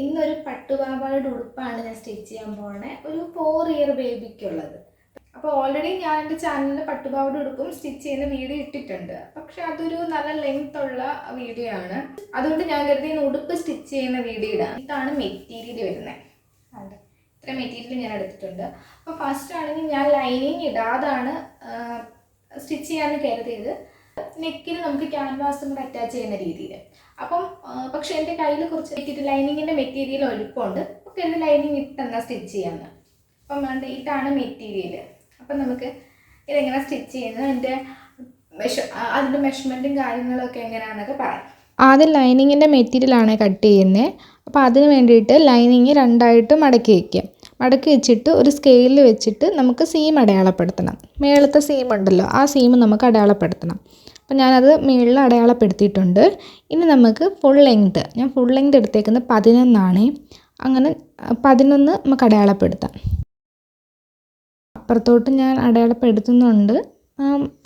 ഇന്നൊരു പട്ടുപാവാടയുടെ ഉടുപ്പാണ് ഞാൻ സ്റ്റിച്ച് ചെയ്യാൻ പോണേ. ഒരു 4 ഇയർ ബേബിക്കുള്ളത്. അപ്പോൾ ഓൾറെഡി ഞാൻ എൻ്റെ ചാനലിൽ പട്ടുപാവാട ഉടുപ്പും സ്റ്റിച്ച് ചെയ്യുന്ന വീഡിയോ ഇട്ടിട്ടുണ്ട്. പക്ഷെ അതൊരു നല്ല ലെങ്ത് ഉള്ള വീഡിയോ ആണ്. അതുകൊണ്ട് ഞാൻ കരുതി ഉടുപ്പ് സ്റ്റിച്ച് ചെയ്യുന്ന വീഡിയോ ഇടാം. ഇതാണ് മെറ്റീരിയൽ വരുന്നത്. അതെ, ഇത്ര മെറ്റീരിയൽ ഞാൻ എടുത്തിട്ടുണ്ട്. അപ്പോൾ ഫസ്റ്റ് ആണെങ്കിൽ ഞാൻ ലൈനിങ് ഇടാതാണ് സ്റ്റിച്ച് ചെയ്യാമെന്ന് കരുതിയത്. നെക്കിൽ നമുക്ക് ക്യാൻവാസും കൂടെ അറ്റാച്ച് ചെയ്യുന്ന രീതിയിൽ. അപ്പം പക്ഷെ എൻ്റെ കയ്യിൽ കുറച്ച് ലൈനിങ്ങിൻ്റെ മെറ്റീരിയൽ ഒഴുപ്പമുണ്ട്. അപ്പോൾ ഇത് ലൈനിങ് ഇട്ടെന്നാൽ സ്റ്റിച്ച് ചെയ്യാമെന്ന്. അപ്പം വേണ്ട, ഇതാണ് മെറ്റീരിയൽ. അപ്പം നമുക്ക് ഇതെങ്ങനെ സ്റ്റിച്ച് ചെയ്യുന്നത്, അതിൻ്റെ മെഷർമെൻറ്റും കാര്യങ്ങളൊക്കെ എങ്ങനെയാണെന്നൊക്കെ പറയാം. ആദ്യം ലൈനിങ്ങിൻ്റെ മെറ്റീരിയലാണ് കട്ട് ചെയ്യുന്നത്. അപ്പോൾ അതിന് വേണ്ടിയിട്ട് ലൈനിങ് രണ്ടായിട്ട് മടക്കി വയ്ക്കുക. മടക്കി വെച്ചിട്ട് ഒരു സ്കെയിലിൽ വെച്ചിട്ട് നമുക്ക് സീം അടയാളപ്പെടുത്തണം. മേളത്തെ സീം ഉണ്ടല്ലോ, ആ സീം നമുക്ക് അടയാളപ്പെടുത്തണം. അപ്പോൾ ഞാനത് മേളിൽ അടയാളപ്പെടുത്തിയിട്ടുണ്ട്. ഇനി നമുക്ക് ഞാൻ ഫുൾ ലെങ്ത് എടുത്തേക്കുന്നത് 11 അങ്ങനെ 11 നമുക്ക് അടയാളപ്പെടുത്താം. അപ്പുറത്തോട്ട് ഞാൻ അടയാളപ്പെടുത്തുന്നുണ്ട്.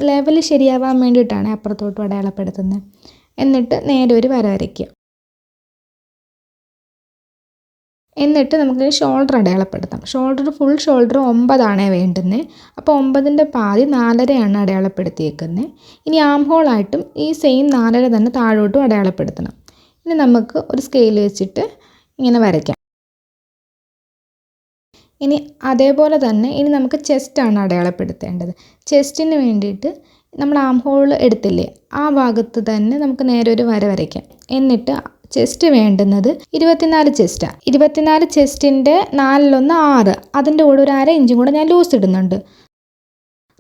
ലെവൽ ശരിയാവാൻ വേണ്ടിയിട്ടാണ് അപ്പുറത്തോട്ടും അടയാളപ്പെടുത്തുന്നത്. എന്നിട്ട് നേരെ ഒരു വര വരയ്ക്കുക. എന്നിട്ട് നമുക്ക് ഷോൾഡർ അടയാളപ്പെടുത്താം. ഫുൾ ഷോൾഡർ 9 വേണ്ടുന്നത്. അപ്പോൾ 9ൻ്റെ പാതി 4.5 അടയാളപ്പെടുത്തിയേക്കുന്നത്. ഇനി ആം ഹോളായിട്ടും ഈ സെയിം 4.5 തന്നെ താഴോട്ടും അടയാളപ്പെടുത്തണം. ഇനി നമുക്ക് ഒരു സ്കെയിൽ വെച്ചിട്ട് ഇങ്ങനെ വരയ്ക്കാം. ഇനി അതേപോലെ തന്നെ ഇനി നമുക്ക് ചെസ്റ്റാണ് അടയാളപ്പെടുത്തേണ്ടത്. ചെസ്റ്റിന് വേണ്ടിയിട്ട് നമ്മൾ ആം ഹോൾ എടുത്തില്ലേ, ആ ഭാഗത്ത് തന്നെ നമുക്ക് നേരെ ഒരു വര വരയ്ക്കാം. എന്നിട്ട് ചെസ്റ്റ് വേണ്ടുന്നത് 24 ചെസ്റ്റാണ്. 24 ചെസ്റ്റിൻ്റെ 4/1 6. അതിൻ്റെ കൂടെ ഒരു 1/2 ഇഞ്ചും കൂടെ ഞാൻ ലൂസ് ഇടുന്നുണ്ട്.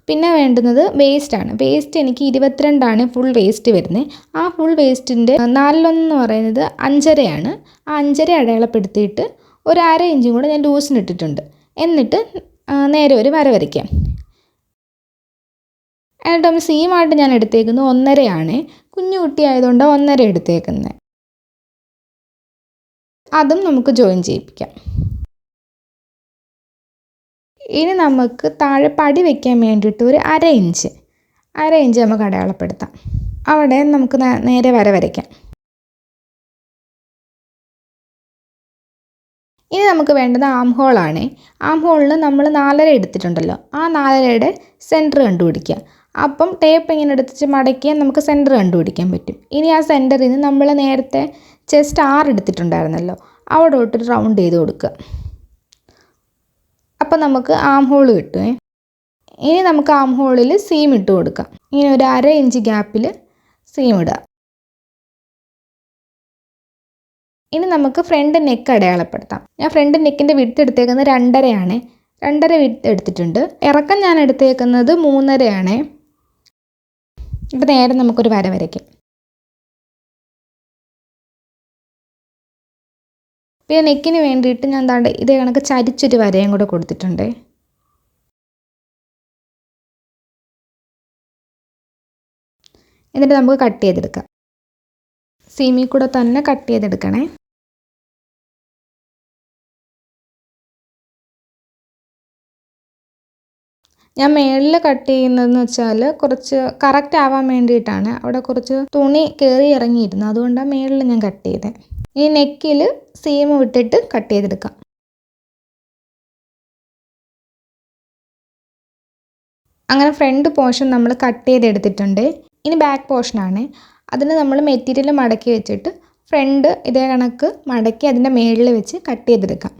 പിന്നെ വേണ്ടുന്നത് വേസ്റ്റാണ്. വേസ്റ്റ് എനിക്ക് 22 ഫുൾ വേസ്റ്റ് വരുന്നത്. ആ ഫുൾ വേസ്റ്റിൻ്റെ 4/1 എന്ന് പറയുന്നത് 5.5. ആ 5.5 അടയാളപ്പെടുത്തിയിട്ട് ഒരു 1/2 ഇഞ്ചും കൂടെ ഞാൻ ലൂസിനിട്ടിട്ടുണ്ട്. എന്നിട്ട് നേരെ ഒരു വര വരയ്ക്കാം. എന്നിട്ട് സീമായിട്ട് ഞാൻ എടുത്തേക്കുന്നത് 1.5. കുഞ്ഞു കുട്ടി ആയതുകൊണ്ട് 1.5 എടുത്തേക്കുന്നത്. അതും നമുക്ക് ജോയിൻ ചെയ്യിപ്പിക്കാം. ഇനി നമുക്ക് താഴെ പടി വയ്ക്കാൻ വേണ്ടിയിട്ട് ഒരു 1/2 ഇഞ്ച് നമുക്ക് അടയാളപ്പെടുത്താം. അവിടെ നമുക്ക് നേരെ വര വരയ്ക്കാം. ഇനി നമുക്ക് വേണ്ടത് ആം ഹോളാണ്. ആം ഹോളിന് നമ്മൾ 4.5 എടുത്തിട്ടുണ്ടല്ലോ, ആ 4.5യുടെ സെൻറ്റർ കണ്ടുപിടിക്കുക. അപ്പം ടേപ്പ് ഇങ്ങനെ എടുത്തിട്ട് മടക്കിയാൽ നമുക്ക് സെൻറ്റർ കണ്ടുപിടിക്കാൻ പറ്റും. ഇനി ആ സെൻറ്ററിൽ നിന്ന് നമ്മൾ നേരത്തെ ചെസ്റ്റ് 6 എടുത്തിട്ടുണ്ടായിരുന്നല്ലോ, അവിടോട്ടൊരു റൗണ്ട് ചെയ്ത് കൊടുക്കുക. അപ്പം നമുക്ക് ആം ഹോൾ കിട്ടുമേ. ഇനി നമുക്ക് ആം ഹോളിൽ സീം ഇട്ട് കൊടുക്കാം. ഇങ്ങനെ ഒരു 1/2 ഇഞ്ച് ഗ്യാപ്പിൽ സീം ഇടുക. ഇനി നമുക്ക് ഫ്രണ്ട് നെക്ക് അടയാളപ്പെടുത്താം. ഞാൻ ഫ്രണ്ട് നെക്കിൻ്റെ വിഡ്ത്ത് എടുത്തേക്കുന്നത് 2.5. 2.5 വിഡ്ത്ത് എടുത്തിട്ടുണ്ട്. ഇറക്കം ഞാൻ എടുത്തേക്കുന്നത് 3.5. ഇപ്പം നേരെ നമുക്കൊരു വര വരയ്ക്കാം. പിന്നെ നെക്കിന് വേണ്ടിയിട്ട് ഞാൻ ഇതേ കണക്ക് ചരിച്ചൊരു വരയും കൂടെ കൊടുത്തിട്ടുണ്ട്. എന്നിട്ട് നമുക്ക് കട്ട് ചെയ്തെടുക്കാം. സീമിൽ കൂടെ തന്നെ കട്ട് ചെയ്തെടുക്കണേ. ഞാൻ മേളിൽ കട്ട് ചെയ്യുന്നതെന്ന് വെച്ചാൽ കുറച്ച് കറക്റ്റ് ആവാൻ വേണ്ടിയിട്ടാണ്. അവിടെ കുറച്ച് തുണി കയറി ഇറങ്ങിയിരുന്നു, അതുകൊണ്ടാണ് മേളിൽ ഞാൻ കട്ട് ചെയ്തത്. ഈ നെക്കിൽ സീം വിട്ടിട്ട് കട്ട് ചെയ്തെടുക്കാം. അങ്ങനെ ഫ്രണ്ട് പോർഷൻ നമ്മൾ കട്ട് ചെയ്തെടുത്തിട്ടുണ്ട്. ഇനി ബാക്ക് പോർഷനാണ്. അതിന് നമ്മൾ മെറ്റീരിയൽ മടക്കി വെച്ചിട്ട് ഫ്രണ്ട് ഇതേ കണക്ക് മടക്കി അതിൻ്റെ മേളിൽ വെച്ച് കട്ട് ചെയ്തെടുക്കാം.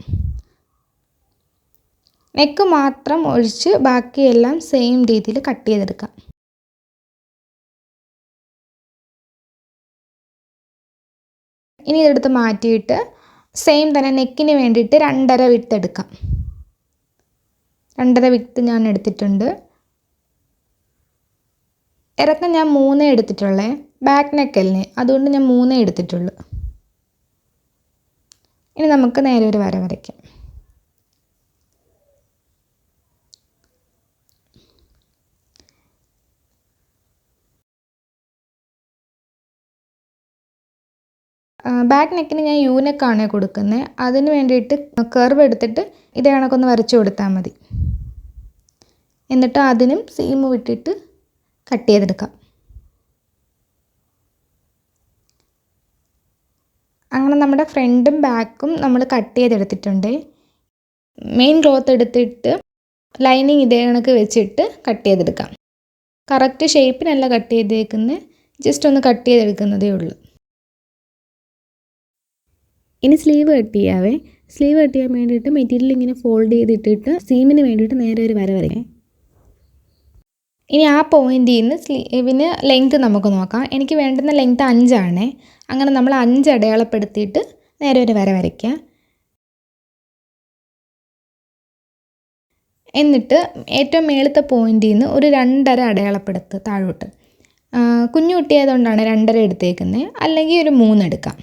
നെക്ക് മാത്രം ഒഴിച്ച് ബാക്കിയെല്ലാം സെയിം രീതിയിൽ കട്ട് ചെയ്തെടുക്കാം. ഇനി ഇതെടുത്ത് മാറ്റിയിട്ട് സെയിം തന്നെ നെക്കിന് വേണ്ടിയിട്ട് 2.5 വിഡ്ത്ത് എടുക്കാം. 2.5 വിഡ്ത്ത് ഞാൻ എടുത്തിട്ടുണ്ട്. ഇറക്കം ഞാൻ 3 എടുത്തിട്ടുള്ളേ. ബാക്ക് നെക്കല്ലേ, അതുകൊണ്ട് ഞാൻ 3 എടുത്തിട്ടുള്ളൂ. ഇനി നമുക്ക് നേരെ ഒരു വര വരയ്ക്കാം. ബാക്ക് നെക്കിന് ഞാൻ യു നെക്കാണ് കൊടുക്കുന്നത്. അതിന് വേണ്ടിയിട്ട് കർവ് എടുത്തിട്ട് ഇതേ കണക്കൊന്ന് വരച്ചു കൊടുത്താൽ മതി. എന്നിട്ട് അതിനും സീം വിട്ടിട്ട് കട്ട് ചെയ്തെടുക്കാം. അങ്ങനെ നമ്മുടെ ഫ്രണ്ടും ബാക്കും നമ്മൾ കട്ട് ചെയ്തെടുത്തിട്ടുണ്ട്. മെയിൻ ക്ലോത്ത് എടുത്തിട്ട് ലൈനിങ് ഇതേ കണക്ക് വെച്ചിട്ട് കട്ട് ചെയ്തെടുക്കാം. കറക്റ്റ് ഷേപ്പിനല്ല കട്ട് ചെയ്തേക്കുന്നത്, ജസ്റ്റ് ഒന്ന് കട്ട് ചെയ്തെടുക്കുന്നതേ ഉള്ളൂ. ഇനി സ്ലീവ് കട്ട് ചെയ്യാവേ. സ്ലീവ് കട്ട് ചെയ്യാൻ വേണ്ടിയിട്ട് മെറ്റീരിയൽ ഇങ്ങനെ ഫോൾഡ് ചെയ്തിട്ടിട്ട് സീമിന് വേണ്ടിയിട്ട് നേരെ ഒരു വര വരയ്ക്കാം. ഇനി ആ പോയിന്റിൽ നിന്ന് സ്ലീവിന് ലെങ്ത്ത് നമുക്ക് നോക്കാം. എനിക്ക് വേണ്ടുന്ന ലെങ്ത്ത് 5 ആണ്. അങ്ങനെ നമ്മൾ 5 അടയാളപ്പെടുത്തിയിട്ട് നേരെ ഒരു വര വരയ്ക്കാം. എന്നിട്ട് ഏറ്റവും മേളത്തെ പോയിന്റിൽ നിന്ന് ഒരു 2.5 അടയാളപ്പെടുത്തുക താഴോട്ട്. കുഞ്ഞു കുട്ടിയായതുകൊണ്ടാണ് 2.5 എടുത്തേക്കുന്നത്, അല്ലെങ്കിൽ ഒരു 3 എടുക്കാം.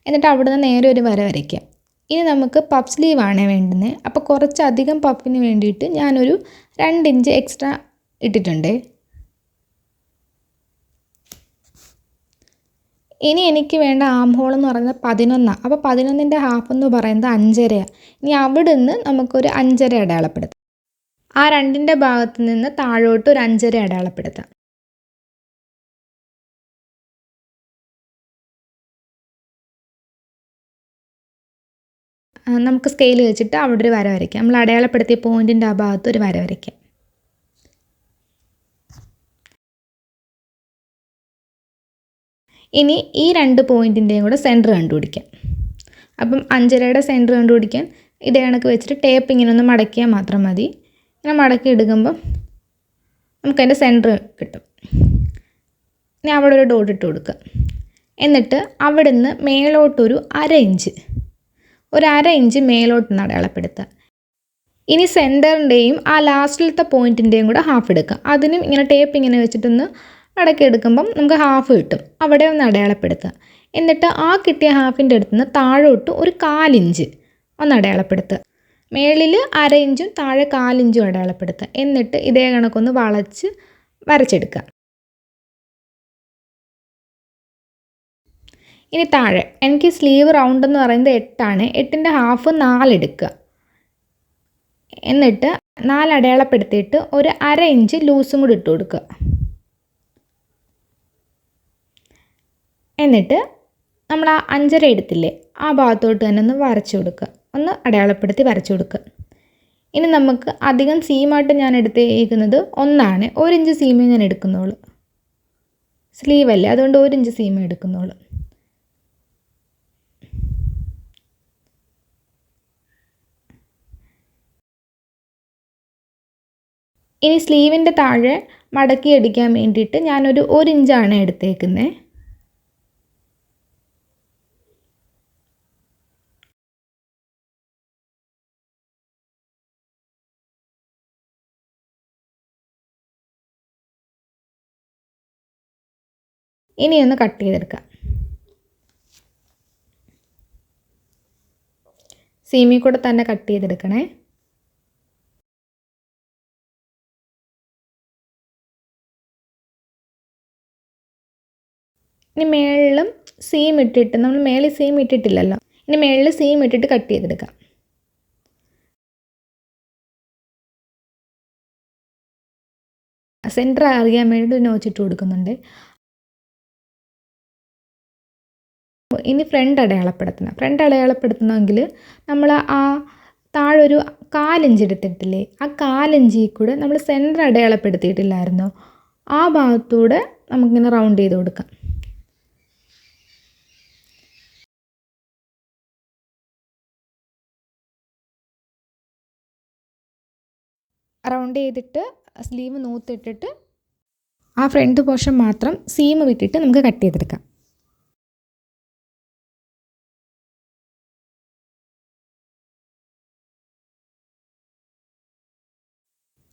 എന്നിട്ട് അവിടെ നിന്ന് നേരെ ഒരു വര വരയ്ക്കാം. ഇനി നമുക്ക് പഫ് സ്ലീവാണ് വേണ്ടുന്നത്. അപ്പോൾ കുറച്ചധികം പഫിന് വേണ്ടിയിട്ട് ഞാനൊരു 2 ഇഞ്ച് എക്സ്ട്രാ ഇട്ടിട്ടുണ്ട്. ഇനി എനിക്ക് വേണ്ട ആം ഹോൾ എന്ന് പറയുന്നത് 11. അപ്പോൾ 11ൻ്റെ ഹാഫ് എന്ന് പറയുന്നത് 5.5. ഇനി അവിടെ നിന്ന് നമുക്കൊരു 5.5 അടയാളപ്പെടുത്താം. ആ 2ൻ്റെ ഭാഗത്ത് നിന്ന് താഴോട്ട് ഒരു 5.5 അടയാളപ്പെടുത്താം. നമുക്ക് സ്കെയിൽ വെച്ചിട്ട് അവിടെ ഒരു വര വരയ്ക്കാം. നമ്മൾ അടയാളപ്പെടുത്തിയ പോയിൻറ്റിൻ്റെ ആ ഭാഗത്ത് ഒരു വര വരയ്ക്കാം. ഇനി ഈ 2 പോയിൻറ്റിൻ്റെയും കൂടെ സെൻറ്റർ കണ്ടുപിടിക്കാം. അപ്പം 5.5യുടെ സെൻറ്റർ കണ്ടുപിടിക്കാൻ ഇതേ കണക്ക് വെച്ചിട്ട് ടേപ്പ് ഇങ്ങനെ ഒന്ന് മടക്കിയാൽ മാത്രം മതി. ഇങ്ങനെ മടക്കി എടുക്കുമ്പം നമുക്കതിൻ്റെ സെൻറ്റർ കിട്ടും. ഇനി അവിടെ ഒരു ഡോട്ട് ഇട്ട് കൊടുക്കുക. എന്നിട്ട് അവിടെ നിന്ന് മേലോട്ടൊരു 1/2 ഇഞ്ച്, ഒരു 1/2 ഇഞ്ച് മേലോട്ടൊന്ന് അടയാളപ്പെടുത്തുക. ഇനി സെൻറ്ററിൻ്റെയും ആ ലാസ്റ്റിലത്തെ പോയിൻറ്റിൻ്റെയും കൂടെ ഹാഫ് എടുക്കുക. അതിനും ഇങ്ങനെ ടേപ്പ് ഇങ്ങനെ വെച്ചിട്ടൊന്ന് മടക്കി എടുക്കുമ്പം നമുക്ക് ഹാഫ് കിട്ടും. അവിടെ ഒന്ന് അടയാളപ്പെടുത്തുക. എന്നിട്ട് ആ കിട്ടിയ ഹാഫിൻ്റെ അടുത്ത് നിന്ന് താഴോട്ട് ഒരു 1/4 ഇഞ്ച് ഒന്ന് അടയാളപ്പെടുത്തുക. മേളിൽ 1/2 ഇഞ്ചും താഴെ 1/4 ഇഞ്ചും അടയാളപ്പെടുത്തുക. എന്നിട്ട് ഇതേ കണക്കൊന്ന് വളച്ച് വരച്ചെടുക്കുക. ഇനി താഴെ എനിക്ക് സ്ലീവ് റൗണ്ട് എന്ന് പറയുന്നത് 8 ആണ്. 8ൻ്റെ ഹാഫ് 4 എടുക്കുക. എന്നിട്ട് 4 അടയാളപ്പെടുത്തിയിട്ട് ഒരു 1/2 ഇഞ്ച് ലൂസും കൂടി ഇട്ട് കൊടുക്കുക. എന്നിട്ട് നമ്മൾ ആ 5.5 എടുത്തില്ലേ, ആ ഭാഗത്തോട്ട് തന്നെ ഒന്ന് വരച്ചു കൊടുക്കുക. ഒന്ന് അടയാളപ്പെടുത്തി വരച്ചു കൊടുക്കുക. ഇനി നമുക്ക് അധികം സീമായിട്ട് ഞാൻ എടുത്തേക്കുന്നത് 1 ആണ്. 1 ഇഞ്ച് സീമേ ഞാൻ എടുക്കുന്നുള്ളൂ. സ്ലീവല്ലേ, അതുകൊണ്ട് 1 ഇഞ്ച് സീമ എടുക്കുന്നുള്ളൂ. ഇനി സ്ലീവിൻ്റെ താഴെ മടക്കി അടിക്കാൻ വേണ്ടിയിട്ട് ഞാനൊരു 1 ഇഞ്ചാണ് എടുത്തേക്കുന്നത്. ഇനി ഒന്ന് കട്ട് ചെയ്തെടുക്കാം. സീമി കൂടെ തന്നെ കട്ട് ചെയ്തെടുക്കണേ. ഇനി മേളിലും സീം ഇട്ടിട്ട്, നമ്മൾ മേളിൽ സീം ഇട്ടിട്ടില്ലല്ലോ, ഇനി മേളിൽ സീം ഇട്ടിട്ട് കട്ട് ചെയ്തെടുക്കാം. സെൻറ്റർ അറിയാൻ വേണ്ടി ഒരു നോച്ചിട്ട് കൊടുക്കുന്നുണ്ട്. ഇനി ഫ്രണ്ട് അടയാളപ്പെടുത്തണം. ഫ്രണ്ട് അടയാളപ്പെടുത്തണമെങ്കിൽ നമ്മൾ ആ താഴെ ഒരു 1/4 ഇഞ്ച് എടുത്തിട്ടില്ലേ, ആ 1/4 ഇഞ്ചിൽ കൂടെ നമ്മൾ സെൻറ്റർ അടയാളപ്പെടുത്തിയിട്ടില്ലായിരുന്നോ, ആ ഭാഗത്തൂടെ നമുക്കിങ്ങനെ റൗണ്ട് ചെയ്ത് കൊടുക്കാം. റൗണ്ട് ചെയ്തിട്ട് സ്ലീവ് നൂത്തിട്ടിട്ട് ആ ഫ്രണ്ട് പോർഷൻ മാത്രം സീം വിട്ടിട്ട് നമുക്ക് കട്ട് ചെയ്തെടുക്കാം.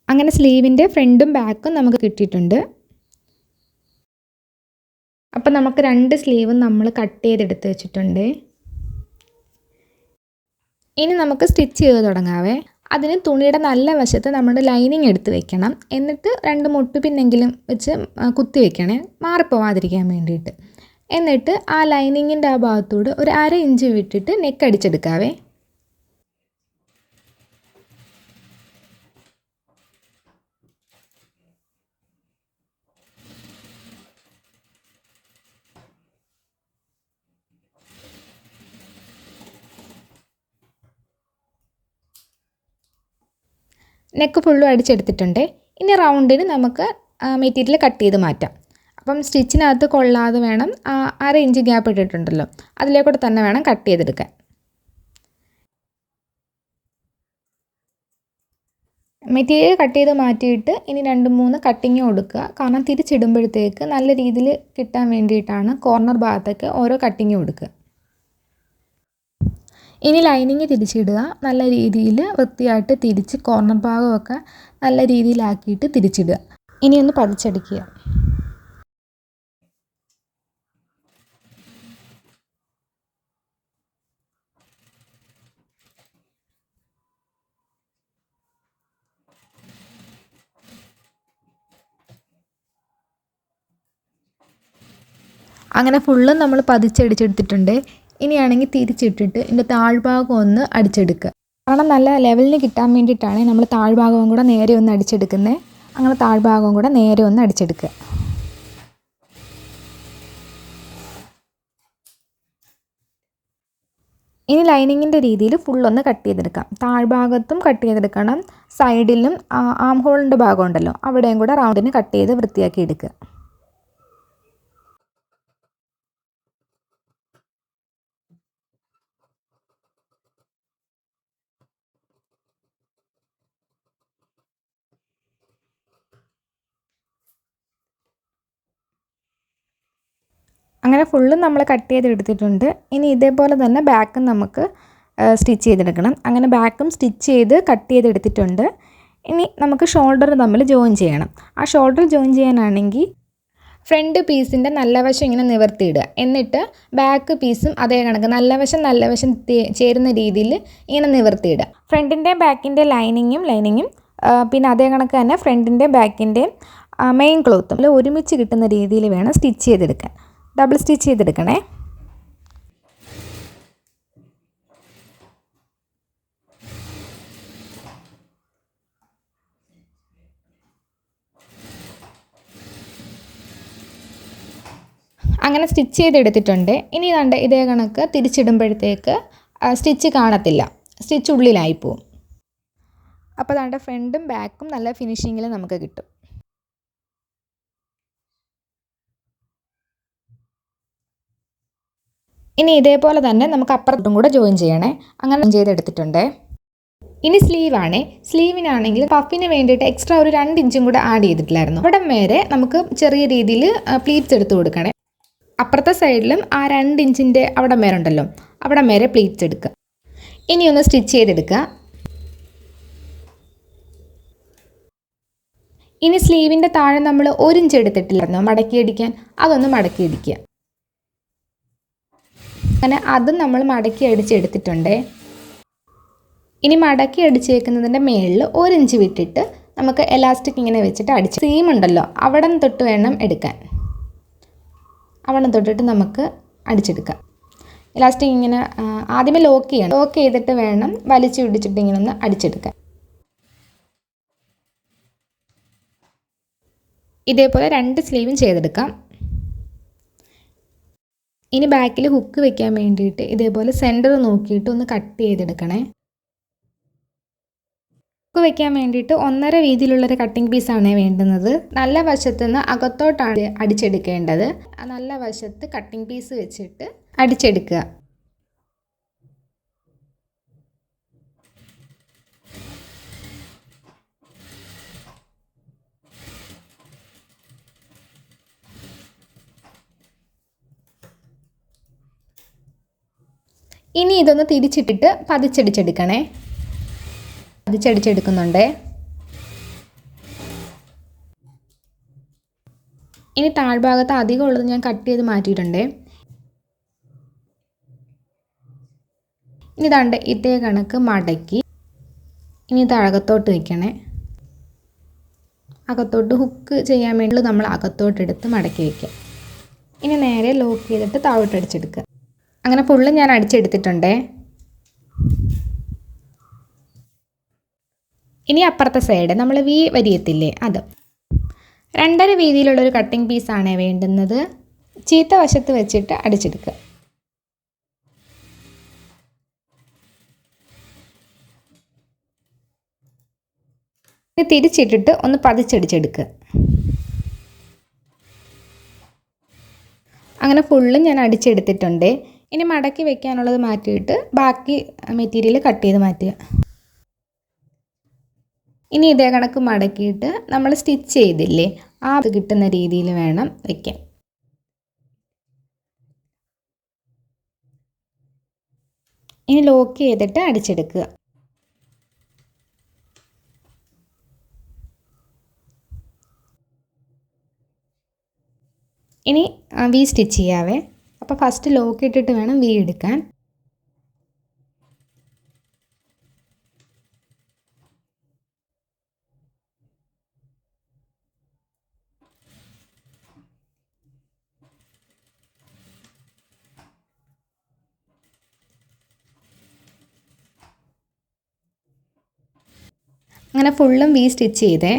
അങ്ങനെ സ്ലീവിൻ്റെ ഫ്രണ്ടും ബാക്കും നമുക്ക് കിട്ടിയിട്ടുണ്ട്. അപ്പം നമുക്ക് 2 സ്ലീവും നമ്മൾ കട്ട് ചെയ്തെടുത്ത് വെച്ചിട്ടുണ്ട്. ഇനി നമുക്ക് സ്റ്റിച്ച് ചെയ്ത് തുടങ്ങാവേ. അതിന് തുണിയുടെ നല്ല വശത്ത് നമ്മൾ ലൈനിങ് എടുത്ത് വെക്കണം. എന്നിട്ട് 2 മുട്ടുപിന്നെങ്കിലും വെച്ച് കുത്തി വെക്കണേ, മാറിപ്പോവാതിരിക്കാൻ വേണ്ടിയിട്ട്. എന്നിട്ട് ആ ലൈനിങ്ങിൻ്റെ ആ ഭാഗത്തൂടെ ഒരു 1/2 ഇഞ്ച് വിട്ടിട്ട് നെക്ക് അടിച്ചെടുക്കാവേ. നെക്ക് ഫുള്ളും അടിച്ചെടുത്തിട്ടുണ്ട്. ഇനി റൗണ്ടിന് നമുക്ക് മെറ്റീരിയൽ കട്ട് ചെയ്ത് മാറ്റാം. അപ്പം സ്റ്റിച്ചിനകത്ത് കൊള്ളാതെ വേണം 1/2 ഇഞ്ച് ഗ്യാപ്പ് ഇട്ടിട്ടുണ്ടല്ലോ, അതിലേക്കൂടെ തന്നെ വേണം കട്ട് ചെയ്തെടുക്കാൻ. മെറ്റീരിയൽ കട്ട് ചെയ്ത് മാറ്റിയിട്ട് ഇനി 2-3 കട്ടിങ് കൊടുക്കുക. കാരണം തിരിച്ചിടുമ്പോഴത്തേക്ക് നല്ല രീതിയിൽ കിട്ടാൻ വേണ്ടിയിട്ടാണ് കോർണർ ഭാഗത്തൊക്കെ ഓരോ കട്ടിങ് കൊടുക്കുക. ഇനി ലൈനിങ് തിരിച്ചിടുക. നല്ല രീതിയിൽ വൃത്തിയായിട്ട് തിരിച്ച് കോർണർ ഭാഗമൊക്കെ നല്ല രീതിയിലാക്കിയിട്ട് തിരിച്ചിടുക. ഇനി ഒന്ന് പതിച്ചടിക്കുക. അങ്ങനെ ഫുള്ളും നമ്മൾ പതിച്ചടിച്ചെടുത്തിട്ടുണ്ട്. ഇനിയാണെങ്കിൽ തിരിച്ചിട്ടിട്ട് ഇതിൻ്റെ താഴ്ഭാഗം ഒന്ന് അടിച്ചെടുക്കുക. കാരണം നല്ല ലെവലിന് കിട്ടാൻ വേണ്ടിയിട്ടാണ് നമ്മൾ താഴ്ഭാഗവും കൂടെ നേരെ ഒന്ന് അടിച്ചെടുക്കുന്നത്. അങ്ങനെ താഴ്ഭാഗവും കൂടെ നേരെ ഒന്ന് അടിച്ചെടുക്കുക. ഇനി ലൈനിങ്ങിൻ്റെ രീതിയിൽ ഫുള്ളൊന്ന് കട്ട് ചെയ്തെടുക്കാം. താഴ്ഭാഗത്തും കട്ട് ചെയ്തെടുക്കണം, സൈഡിലും ആം ഹോളിൻ്റെ ഭാഗം ഉണ്ടല്ലോ അവിടെയും കൂടെ റൗണ്ടിന് കട്ട് ചെയ്ത് വൃത്തിയാക്കി എടുക്കുക. അങ്ങനെ ഫുള്ളും നമ്മൾ കട്ട് ചെയ്തെടുത്തിട്ടുണ്ട്. ഇനി ഇതേപോലെ തന്നെ ബാക്കും നമുക്ക് സ്റ്റിച്ച് ചെയ്തെടുക്കണം. അങ്ങനെ ബാക്കും സ്റ്റിച്ച് ചെയ്ത് കട്ട് ചെയ്തെടുത്തിട്ടുണ്ട്. ഇനി നമുക്ക് ഷോൾഡർ തമ്മിൽ ജോയിൻ ചെയ്യണം. ആ ഷോൾഡർ ജോയിൻ ചെയ്യാനാണെങ്കിൽ ഫ്രണ്ട് പീസിൻ്റെ നല്ല വശം ഇങ്ങനെ നിവർത്തിയിടുക. എന്നിട്ട് ബാക്ക് പീസും അതേ കണക്ക് നല്ല വശം ചേരുന്ന രീതിയിൽ ഇങ്ങനെ നിവർത്തിയിടുക. ഫ്രണ്ടിൻ്റെയും ബാക്കിൻ്റെ ലൈനിങ്ങും പിന്നെ അതേ കണക്ക് തന്നെ ഫ്രണ്ടിൻ്റെയും ബാക്കിൻ്റെയും മെയിൻ ക്ലോത്തും ഒരുമിച്ച് കിട്ടുന്ന രീതിയിൽ വേണം സ്റ്റിച്ച് ചെയ്തെടുക്കാൻ. ഡബിൾ സ്റ്റിച്ച് ചെയ്തെടുക്കണേ. അങ്ങനെ സ്റ്റിച്ച് ചെയ്തെടുത്തിട്ടുണ്ട്. ഇനി കണ്ട് ഇതേ കണക്ക് തിരിച്ചിടുമ്പോഴത്തേക്ക് സ്റ്റിച്ച് കാണത്തില്ല, സ്റ്റിച്ച് ഉള്ളിലായി പോവും. അപ്പോൾ ദാണ്ട ഫ്രണ്ടും ബാക്കും നല്ല ഫിനിഷിങ്ങിൽ നമുക്ക് കിട്ടും. ഇനി ഇതേപോലെ തന്നെ നമുക്ക് അപ്പുറത്തും കൂടെ ജോയിൻ ചെയ്യണേ. അങ്ങനെ ചെയ്തെടുത്തിട്ടുണ്ട്. ഇനി സ്ലീവാണേ. സ്ലീവിനാണെങ്കിൽ പഫിന് വേണ്ടിയിട്ട് എക്സ്ട്രാ ഒരു 2 ഇഞ്ചും കൂടെ ആഡ് ചെയ്തിട്ടില്ലായിരുന്നു. അവിടം വരെ നമുക്ക് ചെറിയ രീതിയിൽ പ്ലീറ്റ്സ് എടുത്ത് കൊടുക്കണേ. അപ്പുറത്തെ സൈഡിലും ആ 2 ഇഞ്ചിൻ്റെ അവിടം വരെ ഉണ്ടല്ലോ അവിടം വരെ പ്ലീറ്റ്സ് എടുക്കുക. ഇനി ഒന്ന് സ്റ്റിച്ച് ചെയ്തെടുക്കുക. ഇനി സ്ലീവിൻ്റെ താഴെ നമ്മൾ 1 ഇഞ്ച് എടുത്തിട്ടില്ലായിരുന്നോ മടക്കിയടിക്കാൻ, അതൊന്ന് മടക്കിയടിക്കുക. അങ്ങനെ അതും നമ്മൾ മടക്കി അടിച്ചെടുത്തിട്ടുണ്ട്. ഇനി മടക്കി അടിച്ചേക്കുന്നതിൻ്റെ മേളിൽ 1 ഇഞ്ച് വിട്ടിട്ട് നമുക്ക് എലാസ്റ്റിക് ഇങ്ങനെ വെച്ചിട്ട് അടിച്ച് സീം ഉണ്ടല്ലോ അവിടെ തൊട്ട് വേണം എടുക്കാൻ. അവിടെ തൊട്ടിട്ട് നമുക്ക് അടിച്ചെടുക്കാം. എലാസ്റ്റിക് ഇങ്ങനെ ആദ്യമേ ലോക്ക് ചെയ്യണം. ലോക്ക് ചെയ്തിട്ട് വേണം വലിച്ചു പിടിച്ചിട്ട് ഇങ്ങനെ ഒന്ന് അടിച്ചെടുക്കാൻ. ഇതേപോലെ 2 സ്ലീവും ചെയ്തെടുക്കാം. ഇനി ബാക്കിൽ ഹുക്ക് വെക്കാൻ വേണ്ടിയിട്ട് ഇതേപോലെ സെൻറ്റർ നോക്കിയിട്ട് ഒന്ന് കട്ട് ചെയ്തെടുക്കണേ. ഹുക്ക് വെക്കാൻ വേണ്ടിയിട്ട് 1.5 വീതിയിലുള്ളൊരു കട്ടിംഗ് പീസാണ് വേണ്ടുന്നത്. നല്ല വശത്തു നിന്ന് അകത്തോട്ടാണ് അടിച്ചെടുക്കേണ്ടത്. നല്ല വശത്ത് കട്ടിംഗ് പീസ് വെച്ചിട്ട് അടിച്ചെടുക്കുക. ഇനി ഇതൊന്ന് തിരിച്ചിട്ടിട്ട് പതിച്ചടിച്ചെടുക്കണേ. പതിച്ചടിച്ചെടുക്കുന്നുണ്ട്. ഇനി താഴ്ഭാഗത്ത് അധികം ഉള്ളത് ഞാൻ കട്ട് ചെയ്ത് മാറ്റിയിട്ടുണ്ട്. ഇനി ദാണ്ട് ഇതേ കണക്ക് മടക്കി ഇനി ഇത് അകത്തോട്ട് വയ്ക്കണേ. അകത്തോട്ട് ഹുക്ക് ചെയ്യാൻ വേണ്ടി നമ്മൾ അകത്തോട്ടെടുത്ത് മടക്കി വയ്ക്കുക. ഇനി നേരെ ലോക്ക് ചെയ്തിട്ട് താഴോട്ടടിച്ചെടുക്കുക. അങ്ങനെ ഫുള്ള് ഞാൻ അടിച്ചെടുത്തിട്ടുണ്ട്. ഇനി അപ്പുറത്തെ സൈഡ് നമ്മൾ വി വരിയത്തില്ലേ അത് 2.5 വീതിയിലുള്ളൊരു കട്ടിംഗ് പീസാണ് വേണ്ടുന്നത്. ചീത്ത വശത്ത് വെച്ചിട്ട് അടിച്ചെടുക്കുക. തിരിച്ചിട്ടിട്ട് ഒന്ന് പതിച്ചടിച്ചെടുക്കുക. അങ്ങനെ ഫുള്ളും ഞാൻ അടിച്ചെടുത്തിട്ടുണ്ട്. ഇനി മടക്കി വെക്കാനുള്ളത് മാറ്റിയിട്ട് ബാക്കി മെറ്റീരിയൽ കട്ട് ചെയ്ത് മാറ്റുക. ഇനി ഇതേ കണക്ക് മടക്കിയിട്ട് നമ്മൾ സ്റ്റിച്ച് ചെയ്തില്ലേ, ആ കിട്ടുന്ന രീതിയിൽ വേണം വയ്ക്കാൻ. ഇനി ലോക്ക് ചെയ്തിട്ട് അടിച്ചെടുക്കുക. ഇനി വി സ്റ്റിച്ച് ചെയ്യാവേ. അപ്പോൾ ഫസ്റ്റ് ലോക്ക് ഇട്ടിട്ട് വേണം വി എടുക്കാൻ. അങ്ങനെ ഫുള്ളും വി സ്റ്റിച്ച് ചെയ്തേ.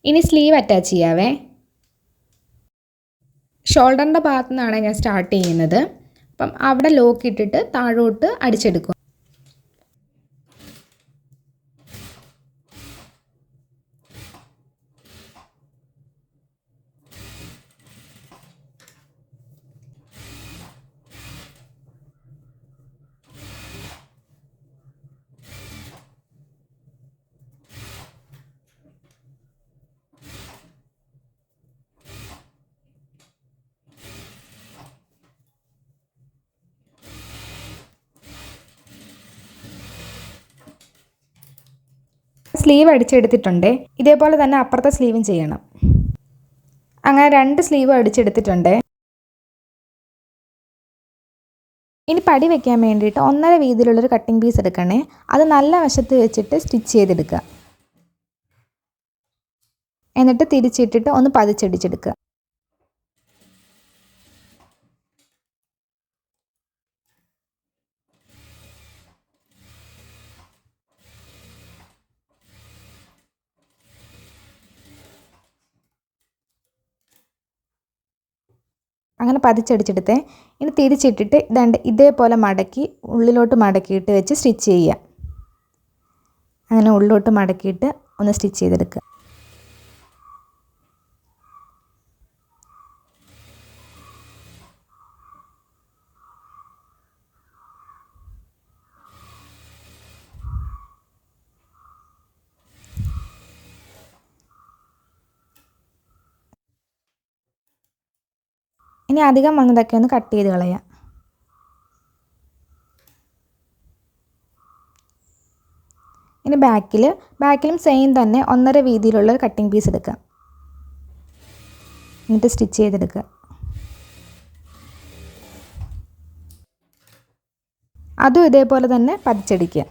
ഇനി സ്ലീവ് അറ്റാച്ച് ചെയ്യാവേ. ഷോൾഡറിൻ്റെ ഭാഗത്തു നിന്നാണ് ഞാൻ സ്റ്റാർട്ട് ചെയ്യുന്നത്. അപ്പം അവിടെ ലോക്ക് ഇട്ടിട്ട് താഴോട്ട് അടിച്ചെടുക്കും. സ്ലീവ് അടിച്ചെടുത്തിട്ടുണ്ട്. ഇതേപോലെ തന്നെ അപ്പുറത്തെ സ്ലീവും ചെയ്യണം. അങ്ങനെ 2 സ്ലീവ് അടിച്ചെടുത്തിട്ടുണ്ട്. ഇനി പടി വെക്കാൻ വേണ്ടിയിട്ട് 1.5 വീതിയിലുള്ളൊരു കട്ടിംഗ് പീസ് എടുക്കണേ. അത് നല്ല വശത്ത് വെച്ചിട്ട് സ്റ്റിച്ച് ചെയ്തെടുക്കുക. എന്നിട്ട് തിരിച്ചിട്ടിട്ട് ഒന്ന് പതിച്ചടിച്ചെടുക്കുക. അങ്ങനെ പതിച്ചടിച്ചെടുത്തേ. ഇനി തിരിച്ചിട്ടിട്ട് ഇതേപോലെ മടക്കി ഉള്ളിലോട്ട് മടക്കിയിട്ട് വെച്ച് സ്റ്റിച്ച് ചെയ്യുക. അങ്ങനെ ഉള്ളിലോട്ട് മടക്കിയിട്ട് ഒന്ന് സ്റ്റിച്ച് ചെയ്തെടുക്കുക. ഇനി അധികം വന്നതൊക്കെ ഒന്ന് കട്ട് ചെയ്ത് കളയാം. ഇനി ബാക്കിലും സെയിം തന്നെ 1.5 വീതിയിലുള്ള കട്ടിംഗ് പീസ് എടുക്കുക. എന്നിട്ട് സ്റ്റിച്ച് ചെയ്തെടുക്കുക. അതും ഇതേപോലെ തന്നെ പതിച്ചടിക്കുക.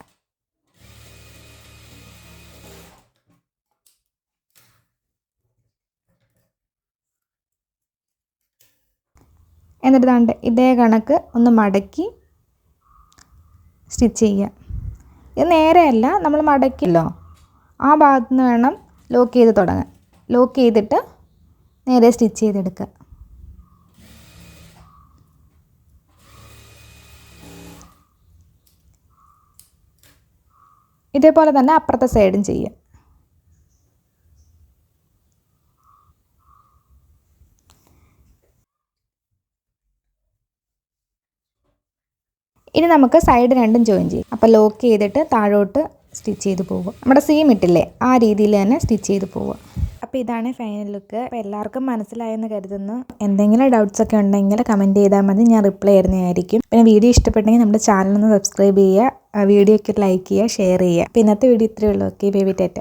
എന്നിട്ട് ഇതേ കണക്ക് ഒന്ന് മടക്കി സ്റ്റിച്ച് ചെയ്യുക. ഇത് നേരെയല്ല, നമ്മൾ മടക്കില്ലോ ആ ഭാഗത്തു നിന്ന് വേണം ലോക്ക് ചെയ്ത് തുടങ്ങാൻ. ലോക്ക് ചെയ്തിട്ട് നേരെ സ്റ്റിച്ച് ചെയ്തെടുക്കുക. ഇതേപോലെ തന്നെ അപ്പുറത്തെ സൈഡും ചെയ്യുക. ഇനി നമുക്ക് സൈഡ് രണ്ടും ജോയിൻ ചെയ്യും. അപ്പോൾ ലോക്ക് ചെയ്തിട്ട് താഴോട്ട് സ്റ്റിച്ച് ചെയ്ത് പോകും. നമ്മുടെ സീം ഇട്ടില്ലേ, ആ രീതിയിൽ തന്നെ സ്റ്റിച്ച് ചെയ്ത് പോവുക. അപ്പോൾ ഇതാണ് ഫൈനൽ ലുക്ക്. അപ്പോൾ എല്ലാവർക്കും മനസ്സിലായെന്ന് കരുതുന്നു. എന്തെങ്കിലും ഡൗട്ട്സ് ഒക്കെ ഉണ്ടെങ്കിൽ കമൻറ്റ് ചെയ്താൽ മതി, ഞാൻ റിപ്ലൈ തരുന്നതായിരിക്കും. പിന്നെ വീഡിയോ ഇഷ്ടപ്പെട്ടെങ്കിൽ നമ്മുടെ ചാനൽ ഒന്ന് സബ്സ്ക്രൈബ് ചെയ്യുക, വീഡിയോയ്ക്ക് ലൈക്ക് ചെയ്യുക, ഷെയർ ചെയ്യുക. അപ്പോൾ ഇന്നത്തെ വീഡിയോ ഇത്രയേ ഉള്ളൂ. Okay, baby Tata.